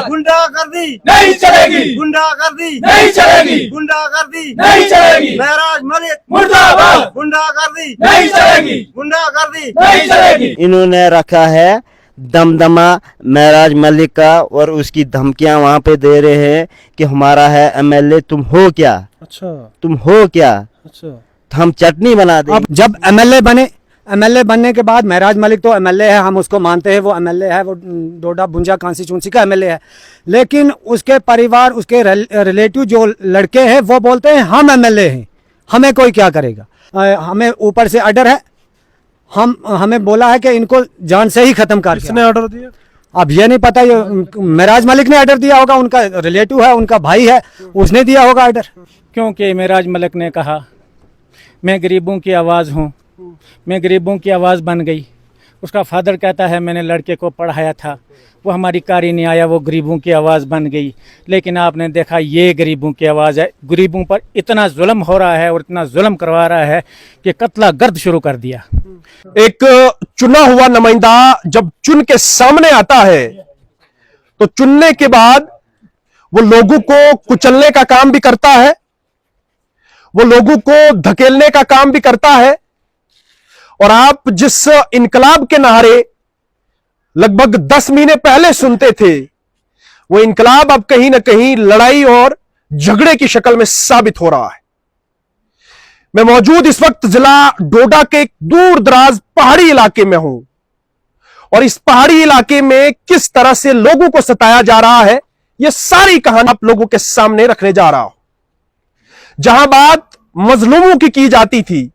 गुंडागर्दी नहीं चलेगी, गुंडागर्दी नहीं चलेगी, गुंडागर्दी नहीं चलेगी, महराज मलिक मुर्दाबाद, गुंडागर्दी नहीं चलेगी, गुंडागर्दी नहीं चलेगी। इन्होंने रखा है दमदमा महराज मलिक का और उसकी धमकियां वहां पे दे रहे हैं कि हमारा है एमएलए, तुम हो क्या? अच्छा, तुम हो क्या? अच्छा। हम चटनी बना दें। अब जब एमएलए बनने के बाद महराज मलिक तो एमएलए है, हम उसको मानते हैं, वो एमएलए है, वो डोडा बुंजा कॉन्स्टिट्यूंसी का एमएलए है। लेकिन उसके परिवार, उसके रिलेटिव जो लड़के हैं वो बोलते हैं हम एमएलए हैं, हमें कोई क्या करेगा। हमें ऊपर से ऑर्डर है, हमें बोला है कि इनको जान से ही खत्म कर। किसने ऑर्डर दिया? अब ये नहीं पता, ये महराज मलिक ने ऑर्डर दिया होगा, उनका रिलेटिव है, उनका भाई है, उसने दिया होगा ऑर्डर। क्योंकि महराज मलिक ने कहा मैं गरीबों की आवाज़ हूँ, मैं गरीबों की आवाज़ बन गई। उसका फादर कहता है मैंने लड़के को पढ़ाया था, वो हमारी कारी नहीं आया, वो गरीबों की आवाज़ बन गई। लेकिन आपने देखा ये गरीबों की आवाज़ है, गरीबों पर इतना जुल्म हो रहा है और इतना जुल्म करवा रहा है कि कत्ला गर्द शुरू कर दिया। एक चुना हुआ नुमाइंदा जब चुन के सामने आता है तो चुनने के बाद वो लोगों को कुचलने का काम भी करता है, वो लोगों को धकेलने का काम भी करता है। और आप जिस इनकलाब के नारे लगभग 10 महीने पहले सुनते थे, वो इनकलाब अब कहीं ना कहीं लड़ाई और झगड़े की शक्ल में साबित हो रहा है। मैं मौजूद इस वक्त जिला डोडा के एक दूर दराज पहाड़ी इलाके में हूं और इस पहाड़ी इलाके में किस तरह से लोगों को सताया जा रहा है, यह सारी कहानी आप लोगों के सामने रखने जा रहा हूं। जहां बात मजलूमों की जाती थी,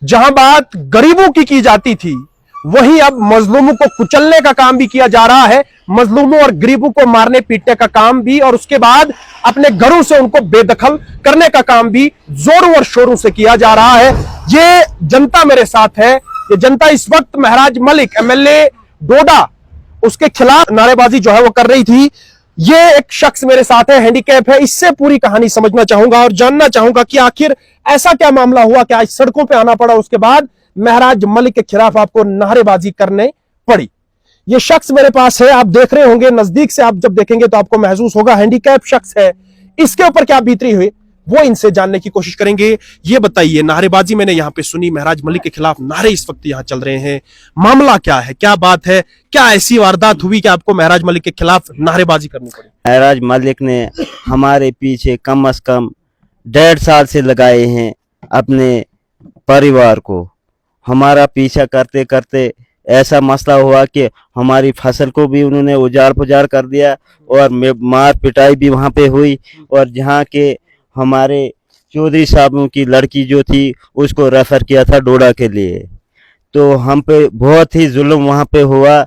जहां बात गरीबों की जाती थी, वहीं अब मजलूमों को कुचलने का काम भी किया जा रहा है, मजलूमों और गरीबों को मारने पीटने का काम भी, और उसके बाद अपने घरों से उनको बेदखल करने का काम भी जोरों और शोरों से किया जा रहा है। ये जनता मेरे साथ है, ये जनता इस वक्त महराज मलिक एमएलए डोडा, उसके खिलाफ नारेबाजी जो है वो कर रही थी। ये एक शख्स मेरे साथ है, हैंडीकैप है, इससे पूरी कहानी समझना चाहूंगा और जानना चाहूंगा कि आखिर ऐसा क्या मामला हुआ कि आज सड़कों पे आना पड़ा, उसके बाद महराज मलिक के खिलाफ आपको नारेबाजी करने पड़ी। ये शख्स मेरे पास है, आप देख रहे होंगे, नजदीक से आप जब देखेंगे तो आपको महसूस होगा हैंडीकैप शख्स है। इसके ऊपर क्या बीतरी हुई वो इनसे जानने की कोशिश करेंगे। ये बताइए, नारेबाजी मैंने यहाँ पे सुनी, महराज मलिक के खिलाफ नारे इस वक्त यहाँ चल रहे हैं, मामला क्या है, क्या बात है, क्या ऐसी वारदात हुई कि आपको महराज मलिक के खिलाफ नारेबाजी करनी पड़ी? महराज मलिक ने हमारे पीछे कम से कम 1.5 साल से लगाए हैं अपने परिवार को। हमारा पीछा करते करते ऐसा मसला हुआ कि हमारी फसल को भी उन्होंने उजाड़ पुजाड़ कर दिया और मार पिटाई भी वहाँ पे हुई। और जहाँ के हमारे चौधरी साहबों की लड़की जो थी उसको रेफर किया था डोडा के लिए, तो हम पे बहुत ही जुल्म वहाँ पे हुआ,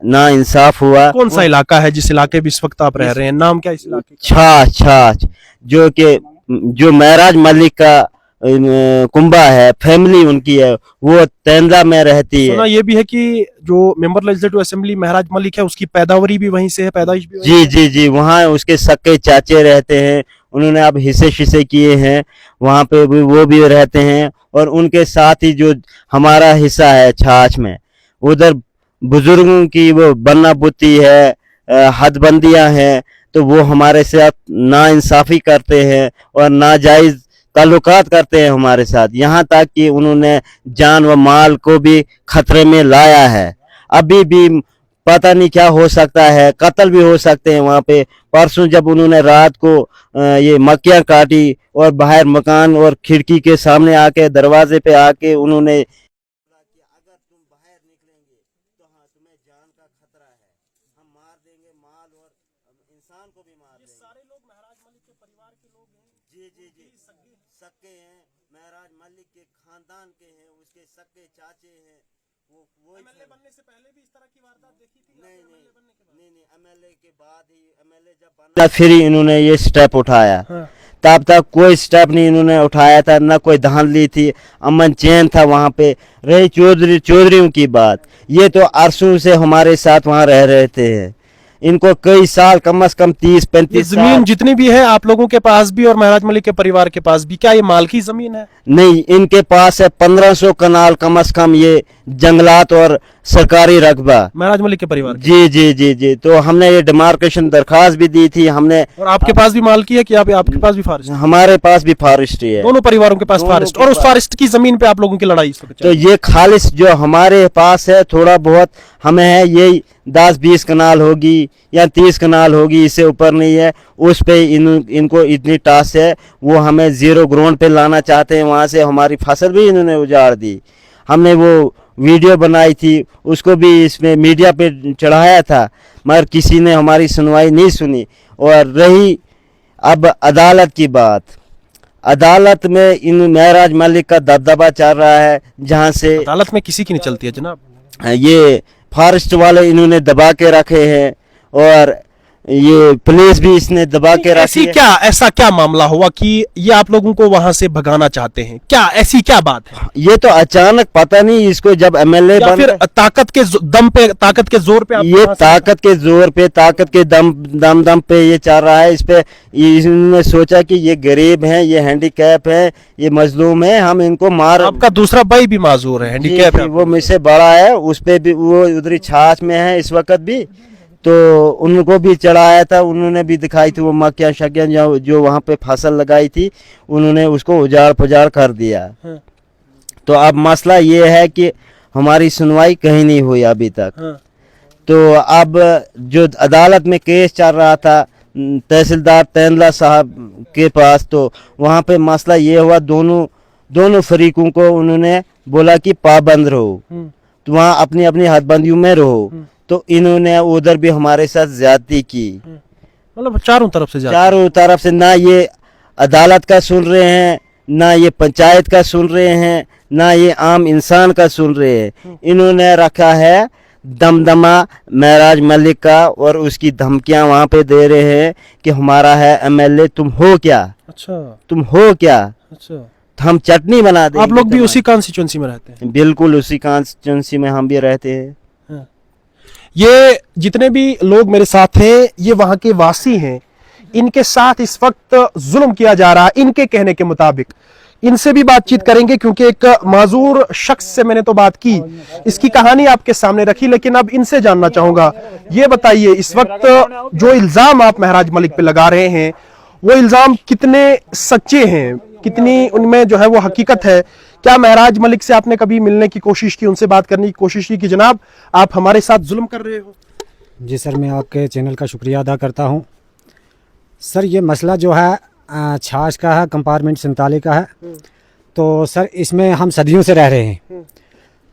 ना इंसाफ हुआ। कौन सा इलाका है जिस इलाके में इस वक्त आप रह रहे हैं? नाम क्या इस इलाके? छाछ, जो महराज मलिक का कुंबा है, फैमिली उनकी है, वो तेंदा में रहती है। सुना ये भी है कि जो मेंबर लेजिस्लेटिव असेंबली महराज मलिक है उसकी पैदावारी भी वहीं से है, पैदाइश भी जी जी जी, वहाँ उसके सक्के चाचे रहते हैं, उन्होंने अब हिस्से शिस्से किए हैं, वहाँ पे भी वो भी रहते हैं। और उनके साथ ही जो हमारा हिस्सा है छाछ में, उधर बुजुर्गों की वो बन्ना बुत्ती है, हदबंदियां हैं, तो वो हमारे साथ नाइंसाफी करते हैं और नाजायज ताल्लुकात करते हैं हमारे साथ, यहाँ तक कि उन्होंने जान व माल को भी खतरे में लाया है। अभी भी पता नहीं क्या हो सकता है, कत्ल भी हो सकते हैं वहाँ पे। परसों जब उन्होंने रात को ये मक्खियाँ काटी और बाहर मकान और खिड़की के सामने आके, दरवाजे पे आके उन्होंने अगर तुम बाहर निकलेंगे तो हाँ तुम्हें जान का खतरा है, हम मार देंगे, माल और इंसान को भी मार देंगे। सारे लोग महराज मलिक के परिवार के लोग हैं? जी जी जी, सक्के हैं, महराज मलिक के खानदान के हैं, उसके सक्के चाचे हैं। वो एमएलए बनने से पहले भी इस तरह की वारदात देखी थी? नहीं, एमएलए के बाद ही, एमएलए जब बना फिर ही इन्होंने ये स्टेप उठाया। हाँ। तब तक कोई स्टेप नहीं इन्होंने उठाया था, ना कोई धान ली थी, अमन चैन था वहाँ पे। रही चौधरियों की बात, ये तो अरसों से हमारे साथ वहाँ रह रहे थे, इनको कई साल, कम से कम 30-35 जमीन जितनी भी है आप लोगों के पास भी और महराज मलिक के परिवार के पास भी, क्या ये मालकी जमीन है? नहीं, इनके पास है 1500 कनाल कम से कम, ये जंगलात और सरकारी रकबा। महराज मलिक के परिवार के। जी जी जी जी, तो हमने ये डिमार्केशन दरखास्त भी दी थी हमने। और आपके पास भी मालकी है कि आपके पास भी फॉरेस्ट? हमारे पास भी फॉरेस्ट्री है, दोनों परिवारों के पास फॉरेस्ट। और उस फॉरेस्ट की जमीन पे आप लोगों की लड़ाई इस वक्त चल तो रही है। ये खालिश जो हमारे पास है थोड़ा बहुत हमें है, ये 10-20 कनाल होगी या 30 कनाल होगी, इससे ऊपर नहीं है। उस पे इनको इतनी टास है, वो हमें जीरो ग्राउंड पे लाना चाहते हैं। वहाँ से हमारी फसल भी इन्होंने उजाड़ दी। हमने वो वीडियो बनाई थी, उसको भी इसमें मीडिया पे चढ़ाया था, मगर किसी ने हमारी सुनवाई नहीं सुनी। और रही अब अदालत की बात, अदालत में इन महराज मलिक का दबदबा चल रहा है, जहाँ से अदालत में किसी की नहीं चलती है जनाब। ये फॉरेस्ट वाले इन्होंने दबा के रखे हैं और ये पुलिस भी इसने दबा के रखी है। ऐसा क्या मामला हुआ कि ये आप लोगों को वहां से भगाना चाहते हैं? क्या ऐसी क्या बात है? ये तो अचानक पता नहीं, इसको जब एमएलए या फिर ताकत के दम पे, ताकत के जोर पे? ये ताकत के जोर पे, ताकत के दम पे ये चल रहा है। इस पे इन्होंने सोचा कि ये गरीब हैं, ये हैंडीकैप है, ये मजलूम है, हम इनको मार। आपका दूसरा भाई भी माजूर है, हैंडीकैप है। वो मुझसे बड़ा है, उस पे भी वो उधरी छाछ में है इस वक्त भी, तो उनको भी चढ़ाया था। उन्होंने भी दिखाई थी वो मक्खियाँ शक्कियाँ जो वहाँ पे फसल लगाई थी, उन्होंने उसको उजाड़ पुजाड़ कर दिया। हाँ। तो अब मसला ये है कि हमारी सुनवाई कहीं नहीं हुई अभी तक। हाँ। तो अब जो अदालत में केस चल रहा था तहसीलदार तेंदुला साहब के पास, तो वहाँ पे मसला ये हुआ, दोनों फरीकों को उन्होंने बोला कि पाबंद रहो, तो वहाँ अपनी अपनी हदबंदियों में रहो। तो इन्होंने उधर भी हमारे साथ ज्यादती की, मतलब चारों तरफ से चारों तरफ से। ना ये अदालत का सुन रहे हैं, ना ये पंचायत का सुन रहे हैं, ना ये आम इंसान का सुन रहे हैं। इन्होंने रखा है दमदमा महराज मलिक का, और उसकी धमकियां वहां पे दे रहे हैं कि हमारा है एमएलए, तुम हो क्या? अच्छा, तुम हो क्या? अच्छा, हम चटनी बना देंगे। आप लोग भी उसी कॉन्स्टिट्यूंसी में रहते हैं? बिल्कुल उसी कॉन्स्टिट्यूंसी में हम भी रहते हैं। ये जितने भी लोग मेरे साथ हैं, ये वहां के वासी हैं। इनके साथ इस वक्त जुल्म किया जा रहा है इनके कहने के मुताबिक। इनसे भी बातचीत करेंगे, क्योंकि एक माजूर शख्स से मैंने तो बात की, इसकी कहानी आपके सामने रखी, लेकिन अब इनसे जानना चाहूंगा। ये बताइए, इस वक्त जो इल्जाम आप महराज मलिक पे लगा रहे हैं, वो इल्जाम कितने सच्चे हैं, कितनी उनमें जो है वो हकीकत है? क्या महराज मलिक से आपने कभी मिलने की कोशिश की, उनसे बात करने की कोशिश की कि जनाब आप हमारे साथ जुल्म कर रहे हो? जी सर, मैं आपके चैनल का शुक्रिया अदा करता हूँ। सर, ये मसला जो है छाछ का है, कंपार्टमेंट 47 का है। तो सर, इसमें हम सदियों से रह रहे हैं।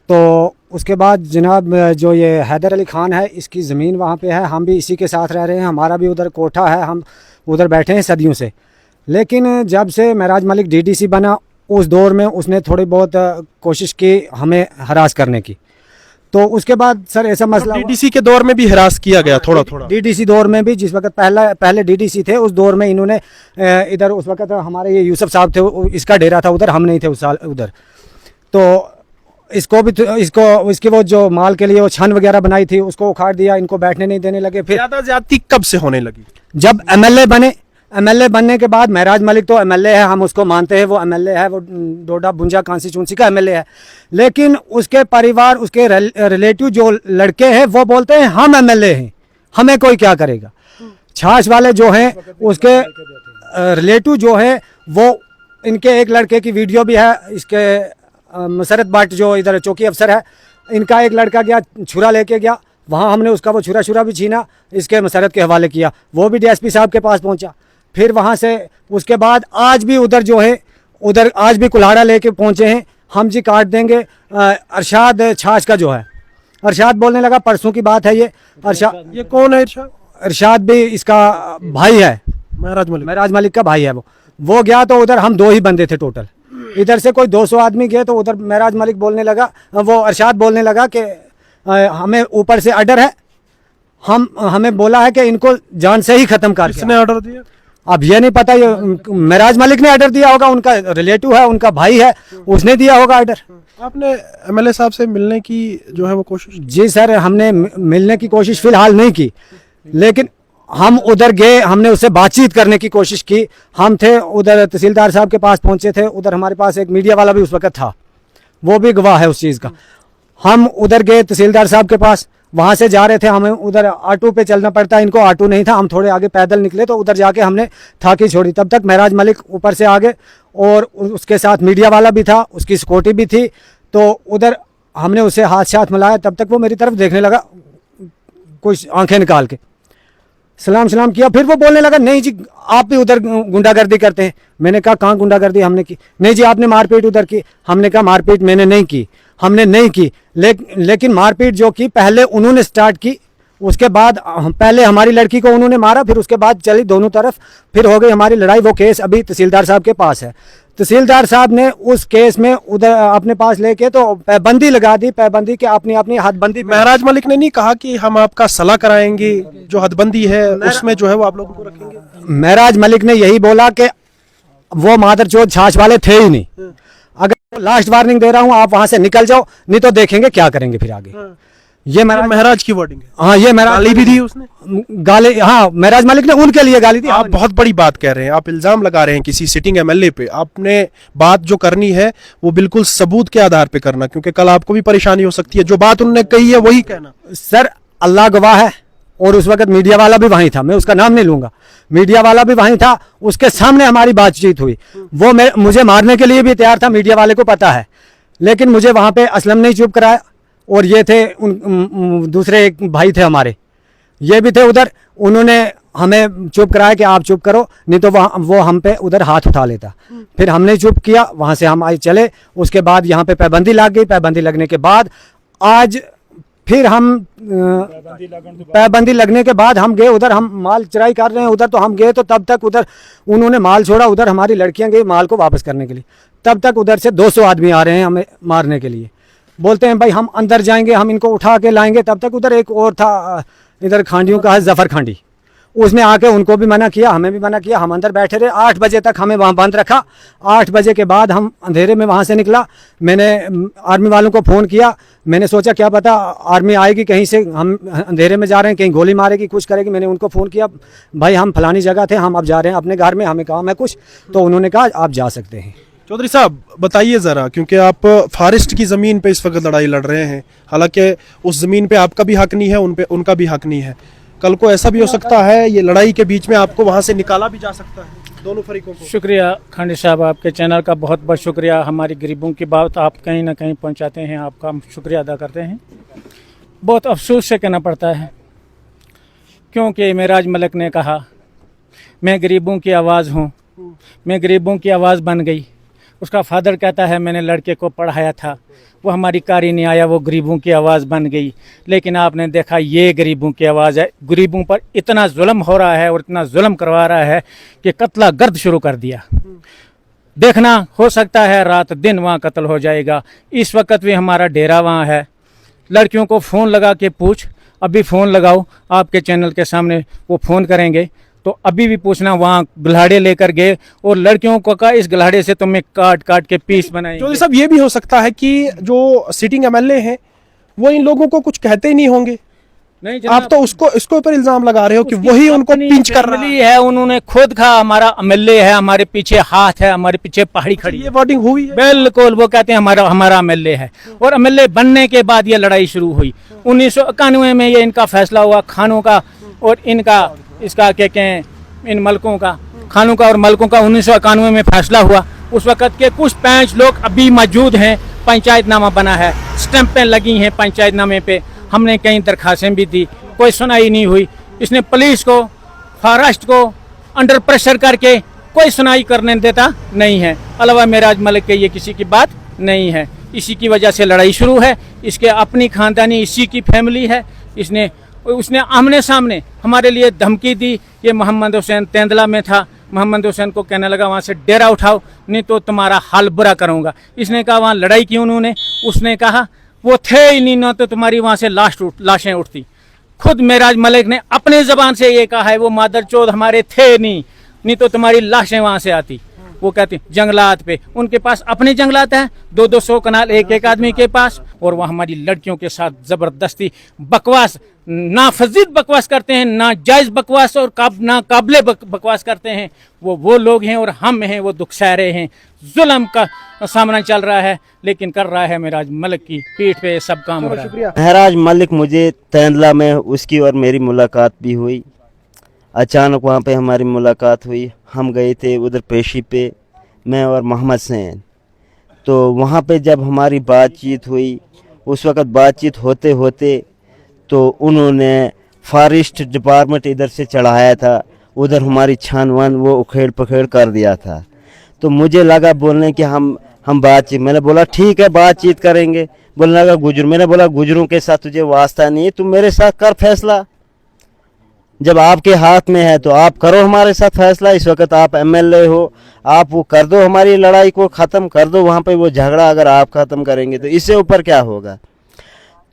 तो उसके बाद जनाब जो ये हैदर अली खान है, इसकी ज़मीन वहाँ पे है, हम भी इसी के साथ रह रहे हैं। हमारा भी उधर कोठा है, हम उधर बैठे हैं सदियों से। लेकिन जब से महराज मलिक डीडीसी बना, उस दौर में उसने थोड़ी बहुत कोशिश की हमें हरास करने की। तो उसके बाद सर ऐसा मसला, डीडीसी के दौर में भी हरास किया गया थोड़ा थोड़ा? डीडीसी दौर में भी, जिस वक्त पहले डीडीसी थे, उस दौर में इन्होंने इधर, उस वक्त हमारे ये यूसुफ साहब थे, इसका डेरा था उधर, हम नहीं थे उस साल उधर। तो इसको भी इसकी वो जो माल के लिए वो छन वगैरह बनाई थी, उसको उखाड़ दिया, इनको बैठने नहीं देने लगे। फिर ज्यादा ज्यादती कब से होने लगी? जब एमएलए बने, एमएलए बनने के बाद महराज मलिक तो एमएलए है, हम उसको मानते हैं, वो एमएलए है, वो डोडा बुंजा कॉन्स्टिट्यूंसी का एमएलए है। लेकिन उसके परिवार, उसके रिलेटिव जो लड़के हैं, वो बोलते हैं हम एमएलए हैं, हमें कोई क्या करेगा। छाछ वाले जो हैं, उसके रिलेटिव जो है, वो इनके एक लड़के की वीडियो भी है, इसके मसरत भट्ट जो इधर चौकी अफसर है, इनका एक लड़का गया छुरा लेके गया, वहाँ हमने उसका वो छुरा भी छीना, इसके मसरत के हवाले किया, वो भी डीएसपी साहब के पास पहुँचा। फिर वहाँ से उसके बाद आज भी उधर जो है, उधर आज भी कुल्हाड़ा लेके पहुँचे हैं, हम जी काट देंगे। अरशाद छाछ का जो है, अरशाद बोलने लगा, परसों की बात है ये। अरशाद, ये कौन है अरशाद? अरशाद भी इसका भाई है, महराज मलिक का भाई है। वो गया तो उधर हम 2 ही बंदे थे टोटल, इधर से कोई 200 आदमी गए। तो उधर महराज मलिक बोलने लगा, वो अरशाद बोलने लगा कि हमें ऊपर से ऑर्डर है, हमें बोला है कि इनको जान से ही खत्म कर। किसने ऑर्डर दिया? अब ये नहीं पता, ये महराज मलिक ने ऑर्डर दिया होगा, उनका रिलेटिव है, उनका भाई है, उसने दिया होगा ऑर्डर। आपने एमएलए साहब से मिलने की जो है वो कोशिश? जी सर, हमने मिलने की कोशिश फिलहाल नहीं की, लेकिन हम उधर गए, हमने उससे बातचीत करने की कोशिश की। हम थे उधर तहसीलदार साहब के पास पहुंचे थे, उधर हमारे पास एक मीडिया वाला भी उस वक्त था, वो भी गवाह है उस चीज़ का। हम उधर गए तहसीलदार साहब के पास, वहां से जा रहे थे, हमें उधर ऑटो पे चलना पड़ता, इनको ऑटो नहीं था, हम थोड़े आगे पैदल निकले तो उधर जाके हमने थाकी छोड़ी। तब तक महराज मलिक ऊपर से आ गए और उसके साथ मीडिया वाला भी था, उसकी सिक्योरिटी भी थी। तो उधर हमने उसे हाथ मिलाया, तब तक वो मेरी तरफ देखने लगा, कुछ आंखें निकाल के सलाम किया। फिर वो बोलने लगा, नहीं जी आप भी उधर गुंडागर्दी करते हैं। मैंने कहा कहाँ गुंडागर्दी हमने की? नहीं जी आपने मारपीट उधर की। हमने कहा मारपीट मैंने नहीं की, हमने नहीं की। लेकिन मारपीट जो की पहले उन्होंने स्टार्ट की, उसके बाद पहले हमारी लड़की को उन्होंने मारा, फिर उसके बाद चली दोनों तरफ, फिर हो गई हमारी लड़ाई। वो केस अभी तहसीलदार साहब के पास है। तहसीलदार साहब ने उस केस में उधर अपने पास लेके तो पाबंदी लगा दी, पाबंदी के अपनी हदबंदी। महराज मलिक ने नहीं कहा कि हम आपका सलाह कराएंगे, जो हदबंदी है उसमें जो है वो आप लोगों को रखेंगे? महराज मलिक ने यही बोला कि वो मादरचोद छाछ वाले थे ही नहीं। अगर लास्ट वार्निंग दे रहा हूं, आप वहां से निकल जाओ, नहीं तो देखेंगे क्या करेंगे फिर आगे। ये महराज की वर्डिंग है। हाँ, ये महराज गाली भी दी उसने, गाली। हाँ, महराज मलिक ने उनके लिए गाली दी। आप बहुत बड़ी बात कह रहे हैं, आप इल्जाम लगा रहे हैं किसी सिटिंग एमएलए पे। आपने बात जो करनी है वो बिल्कुल सबूत के आधार पे करना, क्योंकि कल आपको भी परेशानी हो सकती है। जो बात उन्होंने कही है वही कहना। सर अल्लाह गवाह है, और उस वक्त मीडिया वाला भी वहीं था, मैं उसका नाम नहीं लूंगा, मीडिया वाला भी वहीं था, उसके सामने हमारी बातचीत हुई। वो मुझे मारने के लिए भी तैयार था, मीडिया वाले को पता है, लेकिन मुझे वहां पे असलम नहीं चुप कराया। और ये थे दूसरे एक भाई थे हमारे, ये भी थे उधर, उन्होंने हमें चुप कराया कि आप चुप करो, नहीं तो वो हम पे उधर हाथ उठा लेता। फिर हमने चुप किया, वहां से हम आए चले। उसके बाद यहाँ पे पाबंदी लग गई। पाबंदी लगने के बाद आज फिर हम पाबंदी लगने के बाद हम गए उधर, हम माल चराई कर रहे हैं उधर, तो हम गए तो तब तक उधर उन्होंने माल छोड़ा, उधर हमारी लड़कियां गई माल को वापस करने के लिए। तब तक उधर से 200 आदमी आ रहे हैं हमें मारने के लिए, बोलते हैं भाई हम अंदर जाएंगे, हम इनको उठा के लाएंगे। तब तक उधर एक और था, इधर खांडियों का है, जफर खांडी, उसने आके उनको भी मना किया, हमें भी मना किया। हम अंदर बैठे रहे, 8 बजे तक हमें वहाँ बंद रखा। 8 बजे के बाद हम अंधेरे में वहाँ से निकला। मैंने आर्मी वालों को फ़ोन किया, मैंने सोचा क्या पता आर्मी आएगी कहीं से, हम अंधेरे में जा रहे हैं, कहीं गोली मारेगी, कुछ करेगी। मैंने उनको फ़ोन किया, भाई हम फलानी जगह थे, हम अब जा रहे हैं अपने घर में, हमें काम है कुछ। तो उन्होंने कहा आप जा सकते हैं। चौधरी साहब बताइए ज़रा, क्योंकि आप फॉरेस्ट की ज़मीन पे इस वक्त लड़ाई लड़ रहे हैं, हालांकि उस ज़मीन पे आपका भी हक नहीं है, उन पे उनका भी हक नहीं है। कल को ऐसा भी हो सकता है ये लड़ाई के बीच में आपको वहां से निकाला भी जा सकता है, दोनों फरीकों को। शुक्रिया खांडी साहब, आपके चैनल का बहुत बहुत शुक्रिया। हमारी गरीबों की बात आप कहीं ना कहीं पहुंचाते हैं, आपका हम शुक्रिया अदा करते हैं। बहुत अफसोस से कहना पड़ता है, क्योंकि महराज मलिक ने कहा मैं गरीबों की आवाज़ हूँ, मैं गरीबों की आवाज़ बन गई। उसका फादर कहता है मैंने लड़के को पढ़ाया था, वो हमारी कारी नहीं आया, वो गरीबों की आवाज़ बन गई। लेकिन आपने देखा ये गरीबों की आवाज़ है। गरीबों पर इतना जुल्म हो रहा है और इतना जुल्म करवा रहा है कि कत्ला गर्द शुरू कर दिया। देखना, हो सकता है रात दिन वहाँ कत्ल हो जाएगा। इस वक्त भी हमारा डेरा वहाँ है। लड़कियों को फ़ोन लगा के पूछ, अभी फ़ोन लगाओ, आपके चैनल के सामने वो फ़ोन करेंगे, तो अभी भी पूछना, वहाँ गल्हाड़े लेकर गए और लड़कियों को कहा इस गल्हाड़े से तुम्हें काट काट के पीस बनाएंगे। चौधरी साहब ये भी हो सकता है कि जो सिटिंग एमएलए हैं वो इन लोगों को कुछ कहते ही नहीं होंगे। नहीं, आप तो उसको ऊपर इल्जाम लगा रहे हो कि वही उनको पिंच कर रहा है। उन्होंने खुद कहा हमारा एमएलए है, हमारे पीछे हाथ है, हमारे पीछे पहाड़ी खड़ी है। ये वर्डिंग हुई है? बिल्कुल, वो कहते हैं हमारा एमएलए है। और एमएलए बनने के बाद ये लड़ाई शुरू हुई। 1991 में ये इनका फैसला हुआ खानों का और इनका, इसका क्या कहें, इन मलकों का, खानों का और मलकों का 1991 में फैसला हुआ। उस वक्त के कुछ 5 लोग अभी मौजूद हैं। पंचायतनामा बना है, स्टैंपें लगी हैं पंचायतनामे पे। हमने कई दरखास्तें भी दी, कोई सुनाई नहीं हुई। इसने पुलिस को, फॉरेस्ट को अंडर प्रेशर करके कोई सुनाई करने देता नहीं है। अलावा महराज मलिक के ये किसी की बात नहीं है। इसी की वजह से लड़ाई शुरू है। इसके अपनी खानदानी, इसी की फैमिली है। उसने आमने सामने हमारे लिए धमकी दी। ये मोहम्मद हुसैन तेंदला में था, मोहम्मद हुसैन को कहने लगा वहाँ से डेरा उठाओ, नहीं तो तुम्हारा हाल बुरा करूँगा। इसने कहा वहाँ लड़ाई की उन्होंने, उसने कहा वो थे ही नहीं, ना तो तुम्हारी वहाँ से लाशें उठती। खुद महराज मलिक ने अपने ज़बान से ये कहा है वो मादरचोद हमारे थे नहीं, नहीं तो तुम्हारी लाशें वहाँ से आती। वो कहते हैं जंगलात पे, उनके पास अपने जंगलात हैं 200-200 कनाल एक एक आदमी के पास, और वो हमारी लड़कियों के साथ जबरदस्ती बकवास, नाफजीद बकवास करते हैं, ना जायज बकवास और ना काबिले बकवास करते हैं। वो लोग हैं और हम हैं, वो दुख सह रहे हैं, जुल्म का सामना चल रहा है, लेकिन कर रहा है महराज मलिक की पीठ पे सब काम हो रहा है। महराज मलिक, मुझे तेंदला में उसकी और मेरी मुलाकात भी हुई। अचानक वहाँ पे हमारी मुलाकात हुई, हम गए थे उधर पेशी पे, मैं और मोहम्मद सैन। तो वहाँ पे जब हमारी बातचीत हुई, उस वक़्त बातचीत होते होते तो उन्होंने फॉरेस्ट डिपार्टमेंट इधर से चढ़ाया था, उधर हमारी छानवान वो उखेड़ पखेड़ कर दिया था। तो मुझे लगा बोलने कि हम बातचीत, मैंने बोला ठीक है बातचीत करेंगे। बोलने लगा गुजर, मैंने बोला गुजरों के साथ तुझे वास्ता नहीं है, तुम मेरे साथ कर फैसला, जब आपके हाथ में है तो आप करो हमारे साथ फैसला। इस वक्त आप एमएलए हो, आप वो कर दो, हमारी लड़ाई को ख़त्म कर दो, वहाँ पे वो झगड़ा अगर आप ख़त्म करेंगे तो इससे ऊपर क्या होगा।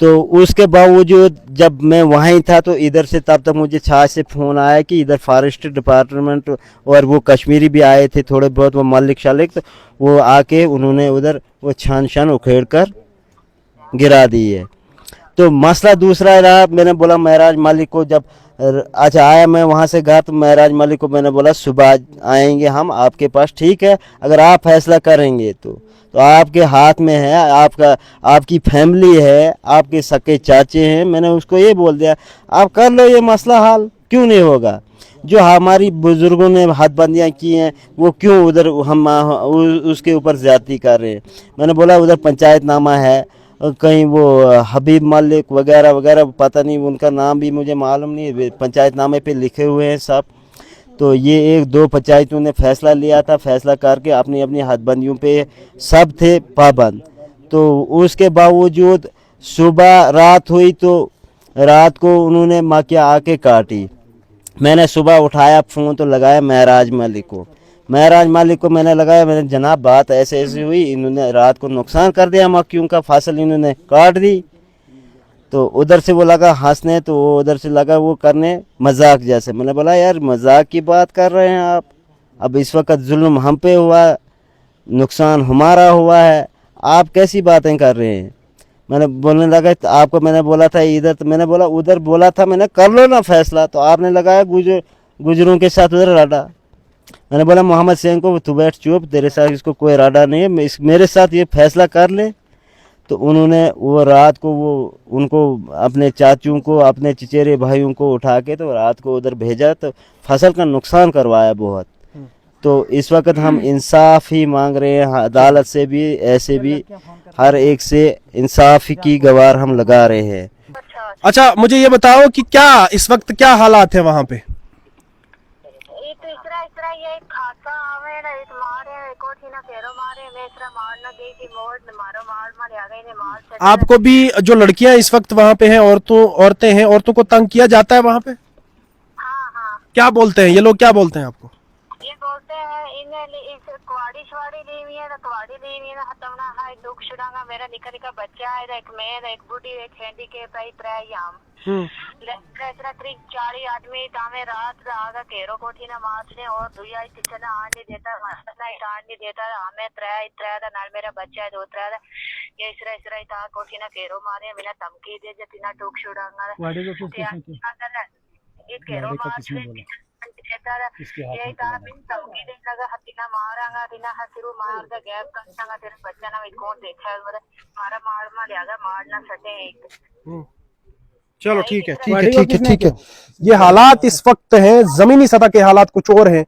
तो उसके बावजूद जब मैं वहीं था तो इधर से तब तक मुझे छाछ से फ़ोन आया कि इधर फॉरेस्ट डिपार्टमेंट और वो कश्मीरी भी आए थे थोड़े बहुत, वो मलिक शालिक, तो वो आके उन्होंने उधर वो छान शान उखेड़ कर गिरा दी है। तो मसला दूसरा रहा, मैंने बोला महराज मलिक को जब अच्छा आया मैं वहाँ से गया तो महराज मलिक को मैंने बोला सुबह आएंगे हम आपके पास, ठीक है अगर आप फैसला करेंगे तो आपके हाथ में है, आपकी फैमिली है, आपके सके चाचे हैं। मैंने उसको ये बोल दिया आप कर लो ये मसला हल, क्यों नहीं होगा। जो हमारी बुज़ुर्गों ने हदबंदियाँ की हैं वो क्यों उधर हम उसके ऊपर ज़्यादती कर रहे हैं। मैंने बोला उधर पंचायतनामा है, कहीं वो हबीब मलिक वगैरह वगैरह, पता नहीं उनका नाम भी मुझे मालूम नहीं, पंचायतनामे पे लिखे हुए हैं सब। तो ये 1-2 पंचायतों ने फैसला लिया था, फैसला करके अपनी अपनी हदबंदियों पे सब थे पाबंद। तो उसके बावजूद सुबह रात हुई तो रात को उन्होंने मक्या आके काटी। मैंने सुबह उठाया फ़ोन तो लगाया महराज मलिक को, महराज मलिक को मैंने लगाया, मैंने जनाब बात ऐसे ऐसे हुई, इन्होंने रात को नुकसान कर दिया, मक्खियों का फसल इन्होंने काट दी। तो उधर से वो लगा हंसने, तो वो उधर से लगा वो करने मजाक जैसे। मैंने बोला यार मजाक की बात कर रहे हैं आप, अब इस वक्त जुल्म हम पे हुआ, नुकसान हमारा हुआ है, आप कैसी बातें कर रहे हैं। मैंने बोलने लगा तो आपको मैंने बोला था इधर, तो मैंने बोला उधर बोला था मैंने कर लो ना फैसला, तो आपने लगाया गुजरों के साथ उधर राडा। मैंने बोला मोहम्मद सैन को तू बैठ चुप, तेरे साथ इसको कोई राडा नहीं है, मेरे साथ ये फैसला कर ले। तो उन्होंने वो रात को वो उनको अपने चाचू को अपने चचेरे भाइयों को उठा के तो रात को उधर भेजा, तो फसल का नुकसान करवाया बहुत। तो इस वक्त हम इंसाफ ही मांग रहे हैं, अदालत से भी ऐसे भी हर एक से इंसाफ की गुहार हम लगा रहे हैं। अच्छा मुझे ये बताओ कि क्या इस वक्त क्या हालात है वहाँ पे। आपको भी जो लड़कियां इस वक्त वहाँ पे हैं, औरतों को तंग किया जाता है वहाँ पे। हाँ। क्या बोलते हैं ये लोग, क्या बोलते हैं आपको। ये बोलते हैं कुवाड़ी शवाड़ी ली हुई है ना, कुवाड़ी ली हुई है ना, हतमना है दुख शुड़ांगा, मेरा निका निका बच्चा है, एक मैं एक बूढ़ी एक हैंडीकैप है, त्रै याम लेकरा 40 आदमी तामे रात आगा केरो कोठी ना मारने और दुया किचन आने नहीं देता, मसना आने नहीं देता, हमें त्रै दा नाल मेरा बच्चा है 2-3 दा, ये इसरा ता कोठी ना केरो मारे, बिना धमकी दे जतिना दुख शुड़ांगा ये केरो मारने ये ताबिन धमकी दे लगा, हतिना मारांगा, बिना हसिरू मार दा गैप करना, तेरे बच्चा ना कौन देखा है, मारा मार लियागा, मारना सटे एक। चलो ठीक है। ये हालात इस वक्त हैं, जमीनी सतह के हालात कुछ और हैं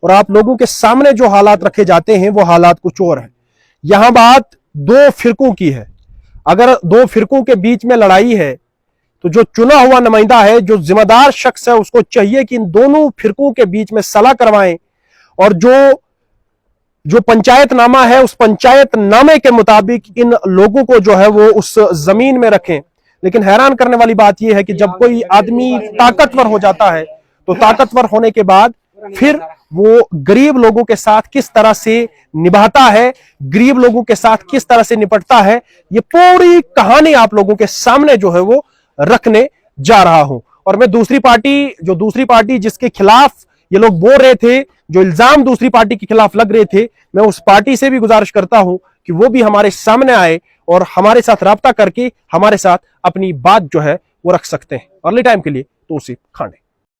और आप लोगों के सामने जो हालात रखे जाते हैं वो हालात कुछ और हैं। यहां बात 2 फिरकों की है। अगर 2 फिरकों के बीच में लड़ाई है तो जो चुना हुआ नुमाइंदा है, जो जिम्मेदार शख्स है, उसको चाहिए कि इन दोनों फिरकों के बीच में सलाह करवाएं और जो पंचायतनामा है उस पंचायतनामे के मुताबिक इन लोगों को जो है वो उस जमीन में रखें। लेकिन हैरान करने वाली बात यह है कि जब कोई आदमी ताकतवर हो जाता है तो ताकतवर होने के बाद फिर वो गरीब लोगों के साथ किस तरह से निभाता है, गरीब लोगों के साथ किस तरह से निपटता है, ये पूरी कहानी आप लोगों के सामने जो है वो रखने जा रहा हूं। और मैं दूसरी पार्टी जिसके खिलाफ ये लोग बोल रहे थे, जो इल्जाम दूसरी पार्टी के खिलाफ लग रहे थे, मैं उस पार्टी से भी गुजारिश करता हूं कि वो भी हमारे सामने आए और हमारे साथ राब्ता करके हमारे साथ अपनी बात जो है वो रख सकते हैं। अर्ली टाइम के लिए तौसीफ खांडे।